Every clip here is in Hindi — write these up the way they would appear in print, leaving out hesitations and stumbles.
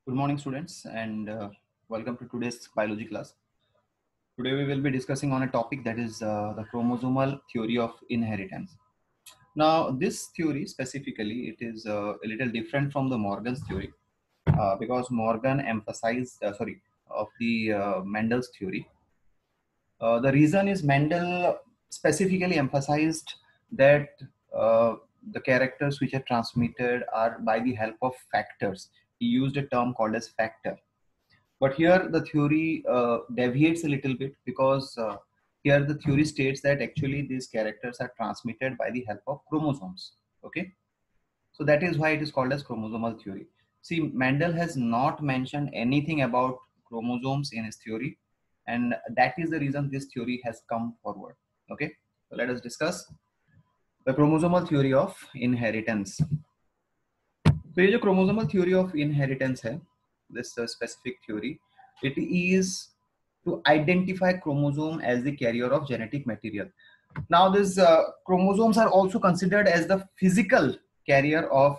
Good morning, students, and welcome to today's biology class. Today, we will be discussing on a topic that is the chromosomal theory of inheritance. Now, this theory specifically, it is a little different from the Morgan's theory because Morgan emphasized, of the Mendel's theory. The reason is Mendel specifically emphasized that the characters which are transmitted are by the help of factors. He used a term called as factor. But here the theory deviates a little bit because here the theory states that actually these characters are transmitted by the help of chromosomes. Okay, so that is why it is called as chromosomal theory. See, Mendel has not mentioned anything about chromosomes in his theory, and that is the reason this theory has come forward. Okay, so let us discuss the chromosomal theory of inheritance. तो ये जो chromosomal theory of inheritance है, this specific theory, it is to identify chromosome as the carrier of genetic material. Now these chromosomes are also considered as the physical carrier of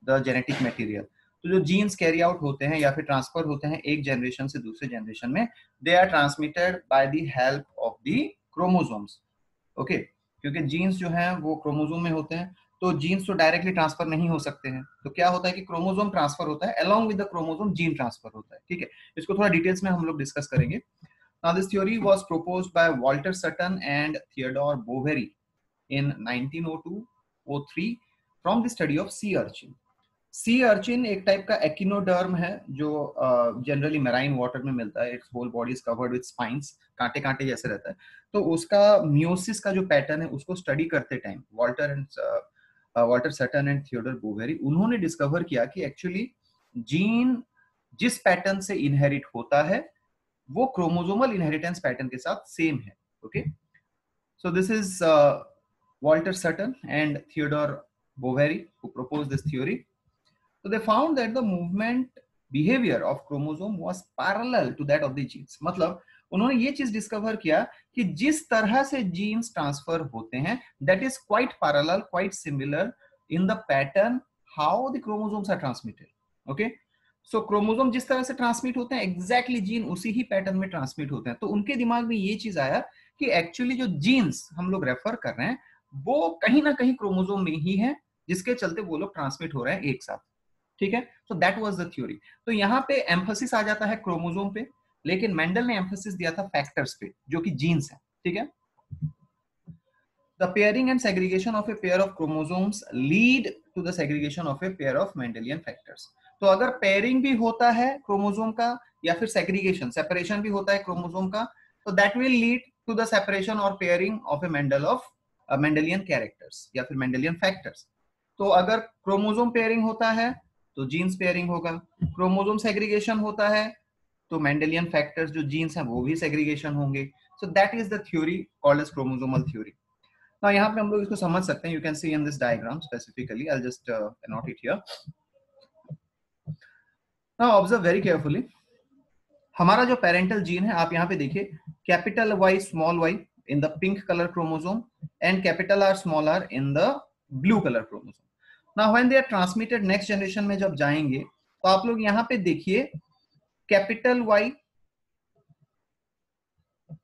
the genetic material. तो जो genes carry out होते हैं या फिर ट्रांसफर होते हैं एक जनरेशन से दूसरे जनरेशन में, they are transmitted by the help of the chromosomes. Okay क्योंकि जीन्स जो हैं वो क्रोमोसोम में होते हैं, तो जीन्स तो डायरेक्टली ट्रांसफर नहीं हो सकते हैं, तो क्या होता है कि क्रोमोसोम ट्रांसफर होता है, along with the chromosome gene transfer होता है. ठीक है, इसको थोड़ा डिटेल्स में हम लोग डिस्कस करेंगे. Now this theory was proposed by Walter Sutton and Theodore Boveri in 1902-03 from the study of sea urchin. Sea urchin एक टाइप का एकिनोडर्म है जो जनरली मैराइन वाटर में मिलता है. Its whole body is covered with spines, कांटे कांटे जैसे रहता है. तो उसका मियोसिस का जो पैटर्न है उसको स्टडी करते time Walter Sutton and Theodore Boveri उन्होंने डिस्कवर किया कि एक्चुअली जीन जिस पैटर्न से इनहेरिट होता है वो क्रोमोसोमल इनहेरिटेंस पैटर्न के साथ सेम है. Okay, so this is Walter Sutton and Theodore Boveri who proposed this theory. So they found that the movement behavior of chromosome was parallel to that of the genes. मतलब उन्होंने ये चीज डिस्कवर किया कि जिस तरह से जीन्स ट्रांसफर होते हैं that is quite parallel, quite similar in the pattern how the chromosomes are transmitted. Okay, so chromosome जिस तरह से ट्रांसमिट होते हैं exactly जीन उसी ही पैटर्न में ट्रांसमिट होते हैं. तो उनके दिमाग में ये चीज आया कि एक्चुअली जो जीन्स हम लोग रेफर कर रहे हैं वो कहीं ना कहीं क्रोमोसोम में ही है, जिसके चलते वो लोग ट्रांसमिट हो रहे हैं एक साथ. ठीक है, so that was the theory. तो यहाँ पे एम्फोसिस आ जाता है क्रोमोसोम पे, लेकिन मेंडल ने एम्फोसिस दिया था फैक्टर्स पे जो कि जीन्स है. ठीक है, the pairing and segregation of a pair of chromosomes lead to the segregation of a pair of Mendelian factors. तो अगर पेयरिंग भी होता है क्रोमोसोम का या फिर सेग्रीगेशन सेपरेशन भी होता है क्रोमोसोम का, तो that will lead to the separation और pairing of a Mendelian characters या फिर मेंडेलियन फैक्टर्स. तो अगर क्रोमोसोम पेयरिंग होता है तो जीन्स पेयरिंग होगा, क्रोमोसोम सेग्रीगेशन होता है तो मेंडेलियन फैक्टर्स जो जीन्स हैं वो भी सेग्रीगेशन होंगे. So that is the theory called as chromosomal theory. Now यहाँ पे हम लोग इसको समझ सकते हैं. You can see in this diagram specifically, I will just note it here. Now observe very carefully. हमारा जो पेरेंटल जीन है आप यहाँ पे देखिए, capital Y small Y in the pink colour chromosome and capital R small R in the blue colour chromosome. Now when they are transmitted next generation में जब जाएंगे तो आप लोग यहाँ पे देखिए capital Y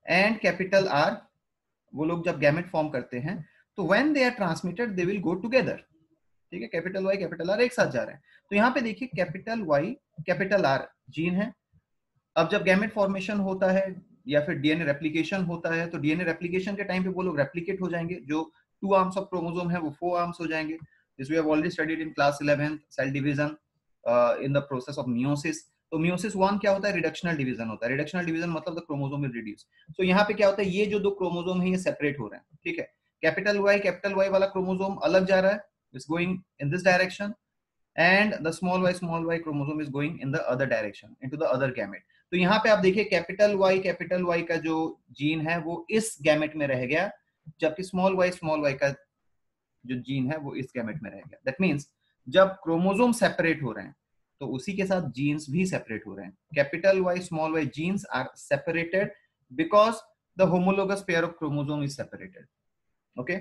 and capital R वो लोग जब गैमेट फॉर्म करते हैं तो when they are transmitted they will go together. ठीक है, कैपिटल Y कैपिटल R एक साथ जा रहे हैं. तो यहाँ पे देखिए capital Y capital R gene है. अब जब गैमेट फॉर्मेशन होता है या फिर डीएनए रेप्लिकेशन होता है तो डीएनए रेप्लिकेशन के टाइम पे वो लोग रेप्लिकेट हो जाएंगे. जो 2 आर्म्स ऑफ क्रोमोसोम है वो 4 आर्म्स हो जाएंगे. This we have already studied in class 11th, cell division in the process of meiosis. तो meiosis 1 क्या होता है, रिडक्शनल डिवीजन होता है. रिडक्शनल डिवीजन मतलब द क्रोमोसोम इज रिड्यूस. तो यहाँ पे क्या होता है, ये जो दो क्रोमोसोम है ये सेपरेट हो रहे हैं. ठीक है, कैपिटल Y वाला क्रोमोसोम अलग जा रहा है, is going in this direction, and the small y chromosome is going in the other direction into the other gamete. तो यहाँ पे आप देखिए कैपिटल Y का जो जीन है वो इस गैमेट में रह गया, जबकि स्मॉल y का जो जीन है वो इस गैमेट में रह गया. दैट मींस जब क्रोमोसोम सेपरेट हो रहे हैं तो उसी के साथ जीन्स भी सेपरेट हो रहे हैं. Capital Y small y genes are separated because the homologous pair of chromosome is separated. Okay,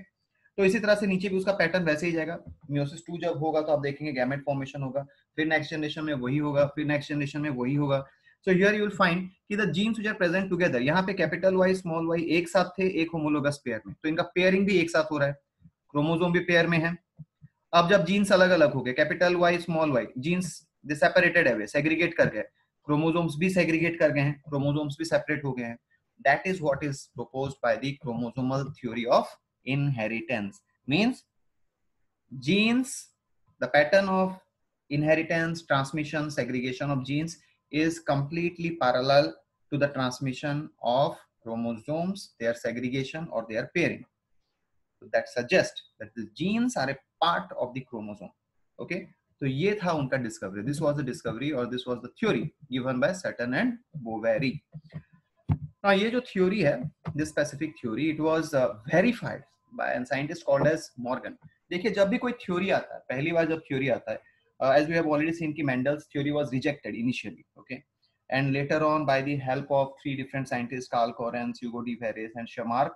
तो इसी तरह से नीचे भी उसका पैटर्न वैसे ही जाएगा। मियोसिस 2 जब होगा तो आप देखेंगे गैमेट फॉर्मेशन होगा, फिर नेक्स्ट जनरेशन में वही होगा, फिर नेक्स्ट जनरेशन में वही होगा। So here you will find कि the genes which are present together, यहाँ पे कैपिटल वाई स्मॉल वाई एक साथ थे एक होमोलोगस पेयर में, तो इनका पेयरिंग भी एक साथ हो रहा है, क्रोमोसोम भी पेयर में है। अब जब जीन्स अलग अलग हो गए, capital Y small Y, genes they separated है, सेग्रीगेट कर गए, क्रोमोसोम्स भी सेग्रीगेट कर गए हैं, क्रोमोसोम्स भी सेपरेट हो गए हैं। That is what is proposed by the chromosomal theory of inheritance. Means genes, the pattern of inheritance, transmission, segregation of genes is completely parallel to the transmission of chromosomes, their segregation or their pairing. So that suggests that the genes are a part of the chromosome. Okay, तो ये था उनका discovery, this was the discovery और this was the theory given by Sutton and Boveri. Now ये जो थ्योरी है, this specific theory, it was verified by an scientist called as Morgan. देखिए जब भी कोई थ्योरी आता है, पहली बार जब थ्योरी आता है, as we have already seen कि Mendel's theory was rejected initially, okay, and later on by the help of three different scientists, Carl Correns, Hugo de Verres and Schamark,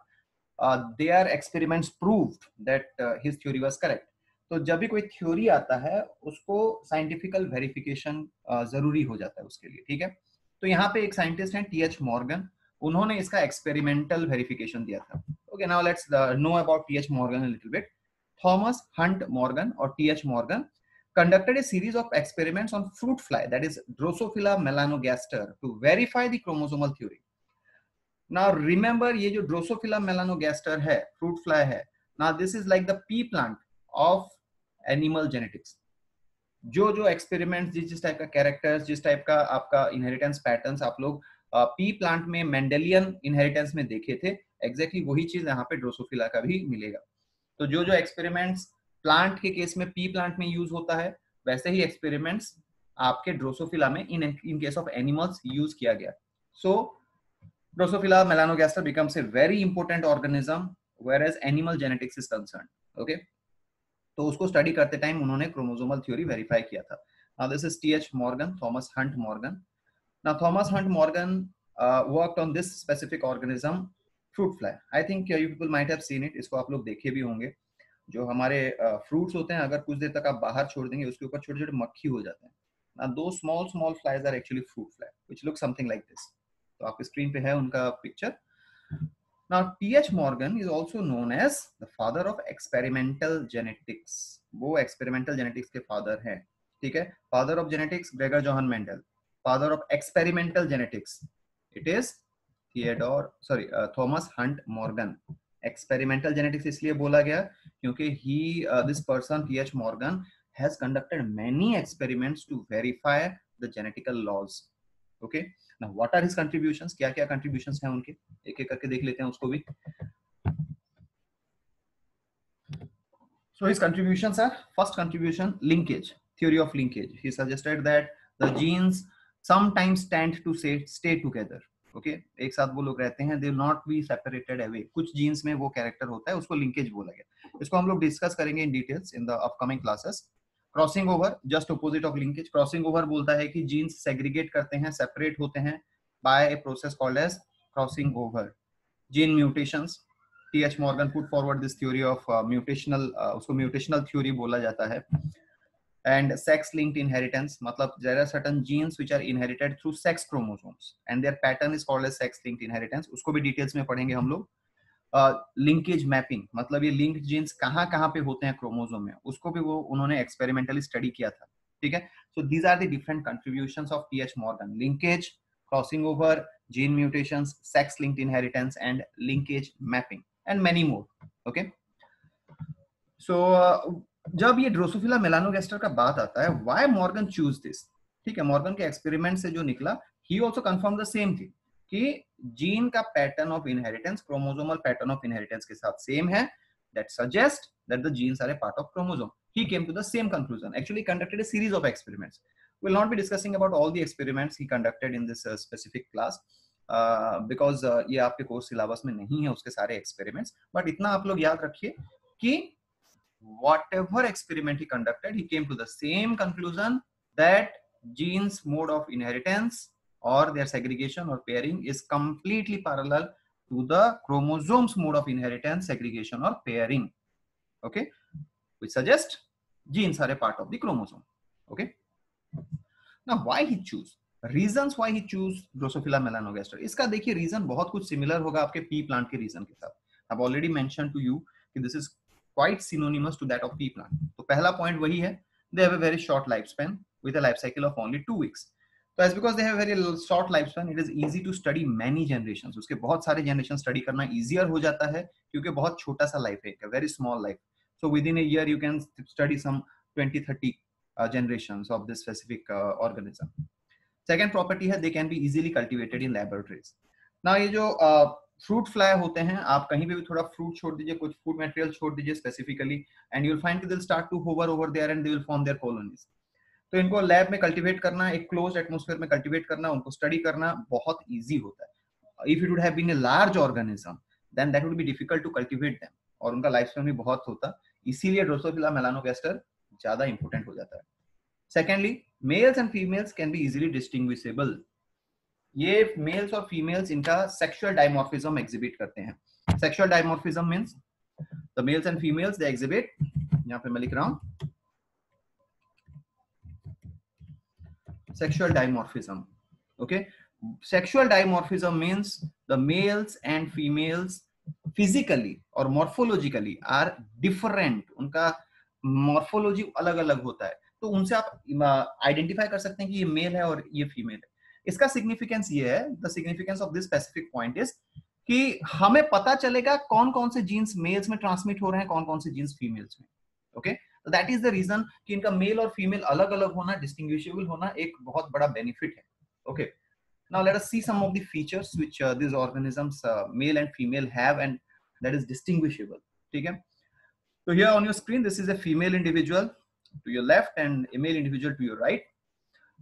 their experiments proved that his theory was correct. तो जब भी कोई थ्योरी आता है उसको साइंटिफिकल वेरिफिकेशन जरूरी हो जाता है उसके लिए, ठीक है। तो यहाँ पे एक साइंटिस्ट हैं टी एच मॉर्गन, उन्होंने इसका एक्सपेरिमेंटल वेरिफिकेशन दिया था। Okay, now let's know about T H Morgan a little bit. Thomas Hunt Morgan or T.H. Morgan conducted a series of experiments on fruit fly, that is Drosophila melanogaster, to verify the chromosomal theory. Now remember ये जो Drosophila melanogaster है, fruit fly है, now this is like the pea plant of animal genetics. जो जो एक्सपेरिमेंट्स, जिस टाइप का कैरेक्टर्स, जिस टाइप का आपका इनहेरिटेंस पैटर्न्स आप लोग पी प्लांट में मेंडेलियन इनहेरिटेंस में देखे थे, एग्जैक्टली वही चीज यहाँ पे ड्रोसोफिला का भी मिलेगा। तो जो जो एक्सपेरिमेंट्स प्लांट के केस में पी प्लांट में यूज होता है, वैसे ही एक्सपेरिमेंट्स आपके ड्रोसोफिला में in case of animals use किया गया। So Drosophila melanogaster becomes a very important organism where as animal genetics is concern. Okay, तो उसको स्टडी करते टाइम उन्होंने क्रोमोसोमल थ्योरी वेरीफाई किया था। Now this is T H Morgan, Thomas Hunt Morgan. Now Thomas Hunt Morgan worked on this specific organism fruit fly. I think you people might have seen it, इसको आप लोग देखे भी होंगे। जो हमारे फ्रूट्स होते हैं, अगर कुछ देर तक आप बाहर छोड़ देंगे उसके ऊपर छोटे छोटे मक्खी हो जाते हैं। Now those small flies are actually fruit fly which look something like this. तो आपके स्क्रीन पे है उनका picture. Now T.H. Morgan is also known as the father of experimental genetics. वो experimental genetics के father हैं, ठीक है। Father of genetics Gregor Johann Mendel. Father of experimental genetics it is Thomas Hunt Morgan. Experimental genetics इसलिए बोला गया क्योंकि this person T.H. Morgan has conducted many experiments to verify the genetical laws. Okay, now what are his contributions? क्या क्या contributions हैं उनके, एक एक करके देख लेते हैं उसको भी। So his contributions are, first contribution, linkage, theory of linkage. He suggested that the genes sometimes tend to stay together. Okay, एक साथ वो लोग रहते हैं, they will not be separated away. कुछ genes में वो character होता है, उसको linkage बोला गया। इसको हम लोग discuss करेंगे in details in the upcoming classes. Crossing over, just opposite of linkage. Crossing over बोलता है कि genes segregate करते हैं, separate होते हैं by a process called as crossing over. Gene mutations, T.H. Morgan put forward this theory of mutational, उसको mutational theory बोला जाता है। And sex-linked inheritance, मतलब there are certain genes which are inherited through sex chromosomes, and their pattern is called as sex-linked inheritance. उसको भी details में पढ़ेंगे हम लोग। लिंकेज मैपिंग, मतलब ये लिंक्ड जीन्स कहाँ कहाँ पे होते हैं क्रोमोसोम में, उसको भी वो उन्होंने एक्सपेरिमेंटली स्टडी किया था, ठीक है। So these are the different contributions of T H Morgan: linkage, crossing over, gene mutations, sex linked inheritance and linkage mapping and many more. Okay, so जब ये ड्रोसोफिला मेलानोगास्टर का बात आता है, व्हाई मॉर्गन चूज दिस, ठीक है। मॉर्गन के एक्सपेरिमेंट से जो निकला, ही also confirm the same thing कि जीन का pattern of inheritance chromosomal pattern of inheritance के साथ सेम है, that suggests that the genes are a part of chromosome. He came to the same conclusion. Actually conducted a series of experiments. We'll not be discussing about all the experiments he conducted in this specific class because ये आपके कोर्स सिलेबस में नहीं है उसके सारे एक्सपेरिमेंट्स, बट इतना आप लोग याद रखिए कि whatever experiment he conducted, he came to the same conclusion that genes mode of inheritance or their segregation or pairing is completely parallel to the chromosomes mode of inheritance, segregation or pairing. okay, which suggest genes are a part of the chromosome. Okay, now why he choose, reasons why he choose Drosophila melanogaster. इसका देखिए रीजन बहुत कुछ सिमिलर होगा आपके पी प्लांट के रीजन के साथ. I've already mentioned to you कि this is quite synonymous to that of pea plant. तो पहला पॉइंट वही है, they have a very short lifespan with a life cycle of only 2 weeks. So as because they have a very short lifespan, it is easy to study many generations. उसके बहुत सारे जनरेशन स्टडी करना easier हो जाता है क्योंकि बहुत छोटा सा लाइफ है, very small life. So within a year you can study some 20-30 generations of this specific organism. Second property है, they can be easily cultivated in laboratories. Now ये जो फ्रूट फ्लाई होते हैं, आप कहीं पे भी थोड़ा फ्रूट छोड़ दीजिए, कुछ फूड मटेरियल छोड़ दीजिए specifically, and you will find they will start to hover over there and they will form their colonies. तो इनको लैब में कल्टीवेट करना, एक क्लोज्ड एटमॉस्फेयर में कल्टीवेट करना, उनको स्टडी करना बहुत इजी होता है. If it would have been a large organism then that would be difficult to cultivate them, और उनका लाइफ स्पैन भी बहुत होता, इसीलिए ड्रोसोफिला मेलानोगास्टर ज्यादा इंपॉर्टेंट हो जाता है. Secondly, mails and females can be easily distinguishable. ये मेल्स और फीमेल्स इनका सेक्सुअल डायमॉर्फिज्म एग्जिबिट करते हैं. Sexual dimorphism means the mails and females they exhibit, यहां पे मैं लिख रहा हूं sexual dimorphism. Okay, sexual dimorphism means the males and females physically or morphologically are different. उनका morphology अलग अलग होता है, तो उनसे आप आइडेंटिफाई कर सकते हैं कि ये मेल है और ये फीमेल है. इसका सिग्निफिकेंस ये है, the significance of this specific point is कि हमें पता चलेगा कौन कौन से जीन्स मेल्स में ट्रांसमिट हो रहे हैं, कौन कौन से जीन्स फीमेल्स में. ओके, तो दैट इज द रीजन कि इनका मेल और फीमेल अलग अलग होना, डिस्टिंग्विशेबल होना एक बहुत बड़ा बेनिफिट है. Okay, now let us see some of the features which this organisms male and female have and that is distinguishable. ठीक है, तो here on your screen this is a female individual to your left and a male individual to your right.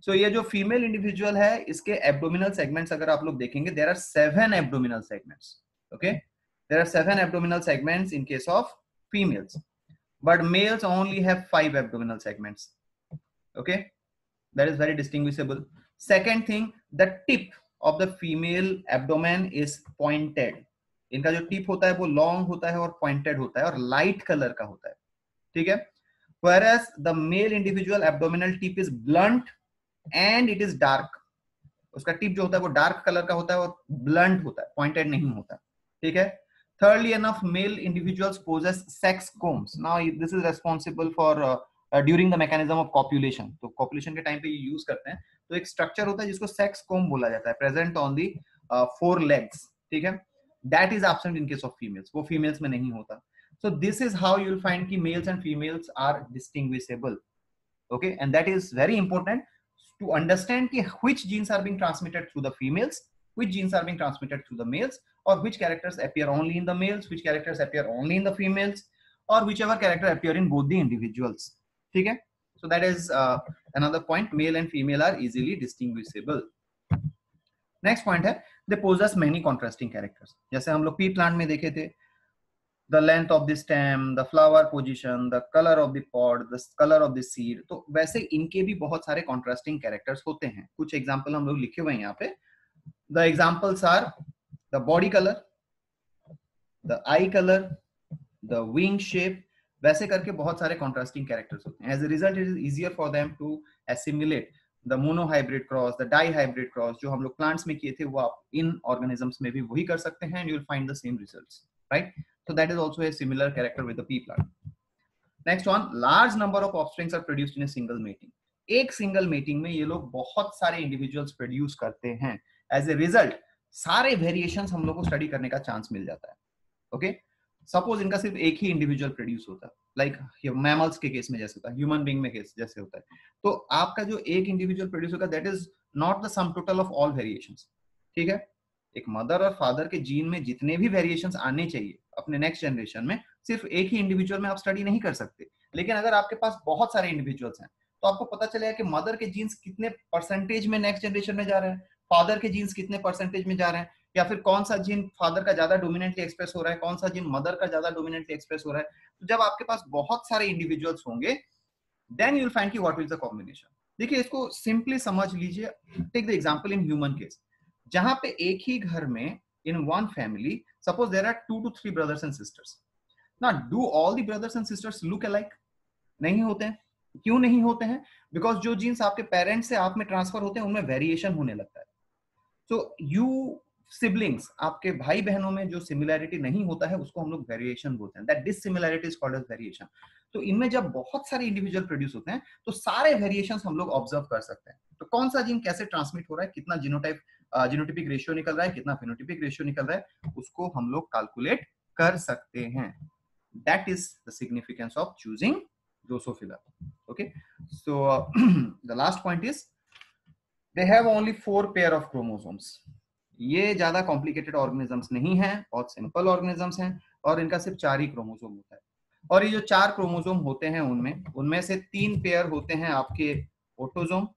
So ये जो फीमेल इंडिविजुअल है, इसके एब्डोमिनल सेगमेंट्स अगर आप लोग देखेंगे, there are 7 abdominal segments. Okay, there are 7 abdominal segments in case of females, but males only have 5 abdominal segments. Okay, that is very distinguishable. Second thing, the tip of the female abdomen is pointed. इनका जो टिप होता है वो लॉन्ग होता है और पॉइंटेड होता है और लाइट कलर का होता है. ठीक है, whereas the male individual abdominal tip is blunt and it is dark. उसका टिप जो होता है वो डार्क कलर का होता है और ब्लंट होता है, पॉइंटेड नहीं होता. ठीक है. Thirdly enough, male individuals possess sex combs. Now this is responsible for during the mechanism of copulation. तो copulation के टाइम पे ये यूज करते हैं, तो एक स्ट्रक्चर होता है जिसको सेक्स कोम बोला जाता है, प्रेजेंट ऑन दी 4 legs. ठीक है, that is absent in case of females, वो फीमेल्स में नहीं होता. So this is how you will find कि males and females are distinguishable. Okay, and that is very important to understand कि which genes are being transmitted through the females, which genes are being transmitted through the males, or which characters appear only in the males, which characters appear only in the females, or whichever character appear in both the individuals. ठीक है, so that is another point, male and female are easily distinguishable. Next point है, they possess many contrasting characters. जैसे हम लोग पी प्लांट में देखे थे, the length of the stem, the flower position, the color of the pod, the color of the seed, तो वैसे इनके भी बहुत सारे contrasting characters होते हैं. कुछ एग्जाम्पल हम लोग लिखे हुए हैं यहाँ पे. The examples are the body color, the eye color, the wing shape. वैसे करके बहुत सारे contrasting characters होते हैं. As a result, it is easier for them to assimilate the monohybrid cross, the dihybrid cross. जो हम लोग plants में किए थे वो आप इन organisms में भी वही कर सकते हैं, and you will find the same results, right? So that is also a similar character with the pea plant. Next one, large number of offsprings are produced in a single mating. एक सिंगल मीटिंग में ये लोग बहुत सारे इंडिविजुअल्स प्रोड्यूस करते हैं. एज ए रिजल्ट सारे वेरिएशंस हम लोग को स्टडी करने का चांस मिल जाता है. ओके, सपोज इनका सिर्फ एक ही इंडिविजुअल प्रोड्यूस होता है, लाइक मैमल्स के केस में जैसे होता है, ह्यूमन बीइंग में केस जैसे होता है, तो आपका जो एक इंडिविजुअल प्रोड्यूस होगा that is not the sum total of all variations. ठीक है, एक मदर और फादर के जीन में जितने भी वेरिएशंस आने चाहिए अपने नेक्स्ट जनरेशन में, सिर्फ एक ही इंडिविजुअल में आप स्टडी नहीं कर सकते. लेकिन अगर आपके पास बहुत सारे इंडिविजुअल्स हैं तो आपको पता चलेगा कि मदर के जीन्स कितने परसेंटेज में नेक्स्ट जनरेशन में जा रहे हैं, फादर के जीन्स कितने परसेंटेज में जा रहे हैं, या फिर कौन सा जीन फादर का ज्यादा डोमिनेंटली एक्सप्रेस हो रहा है, कौन सा जीन मदर का ज्यादा डोमिनेंटली एक्सप्रेस हो रहा है. तो जब आपके पास बहुत सारे इंडिविजुअल्स होंगे देन यू विल फाइंड कि व्हाट इज द कॉम्बिनेशन. देखिए इसको सिंपली समझ लीजिए. Take the example in human case, जहां पे एक ही घर में in one family suppose there are 2 to 3 brothers and sisters. ना do all the brothers and sisters look alike? नहीं होते हैं। क्यों नहीं होते हैं? बिकॉज जो जीन्स आपके पेरेंट्स से आप में ट्रांसफर होते हैं उनमें वेरिएशन होने लगता है। सो यू सिबलिंग्स, आपके भाई बहनों में जो सिमिलैरिटी नहीं होता है उसको हम लोग वेरिएशन बोलते हैं। That dissimilarity is called as variation. तो इनमें जब बहुत सारे इंडिविजुअल प्रोड्यूस होते हैं तो सारे वेरिएशंस हम लोग ऑब्जर्व कर सकते हैं। तो कौन सा जीन कैसे ट्रांसमिट हो रहा है, कितना जीनोटाइप जीनोटिपिक रेशियो निकल रहा है, कितना फेनोटिपिक रेशियो निकल रहा है, उसको हम लोग कैलकुलेट कर सकते हैं। That is the significance of choosing Drosophila. Okay, so the last point is they have only 4 pair of chromosomes. ये ज्यादा कॉम्प्लिकेटेड ऑर्गेनिजम्स नहीं है, बहुत सिंपल ऑर्गेनिजम्स हैं और इनका सिर्फ 4 ही क्रोमोसोम होता है। और ये जो 4 क्रोमोसोम होते हैं उनमें उनमें से 3 पेयर होते हैं आपके autosome,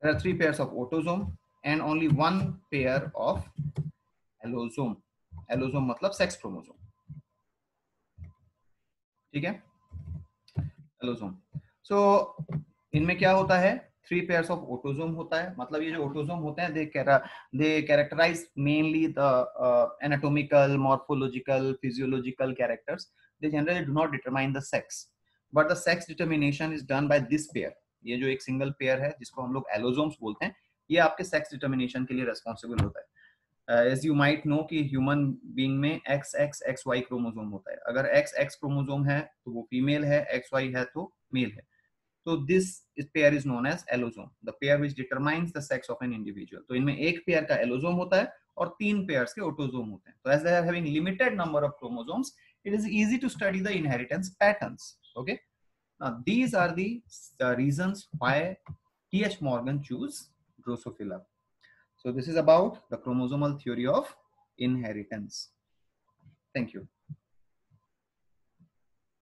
3 pairs of autosome and only 1 pair of allosome. Allosome मतलब सेक्स क्रोमोसोम, ठीक है, एलोसोम। सो इनमें क्या होता है, 3 pairs of ऑटोसोम होता है। मतलब ये जो ऑटोसोम होते हैं they characterize mainly the anatomical, morphological, physiological characters. They generally do not determine the sex, but the sex determination is done by this pair. ये जो एक सिंगल पेयर है जिसको हम लोग एलोसोम्स बोलते हैं, ये आपके सेक्स डिटर्मिनेशन के लिए रेस्पॉन्सिबल होता है। एज यू माइट नो कि ह्यूमन बीइंग में XXXY क्रोमोसोम होता है। अगर XX क्रोमोसोम है तो वो फीमेल है, XY है तो मेल है। तो this pair is known as allosome, the pair which determines the sex of an individual. तो इनमें एक पेयर का एलोसोम होता है और 3 पेयर्स के ऑटोसोम होते हैं। तो as they are having limited number of chromosomes, it is easy to study the inheritance patterns. Okay, now these are the reasons why T.H. Morgan chose Drosophila. So this is about the chromosomal theory of inheritance. Thank you.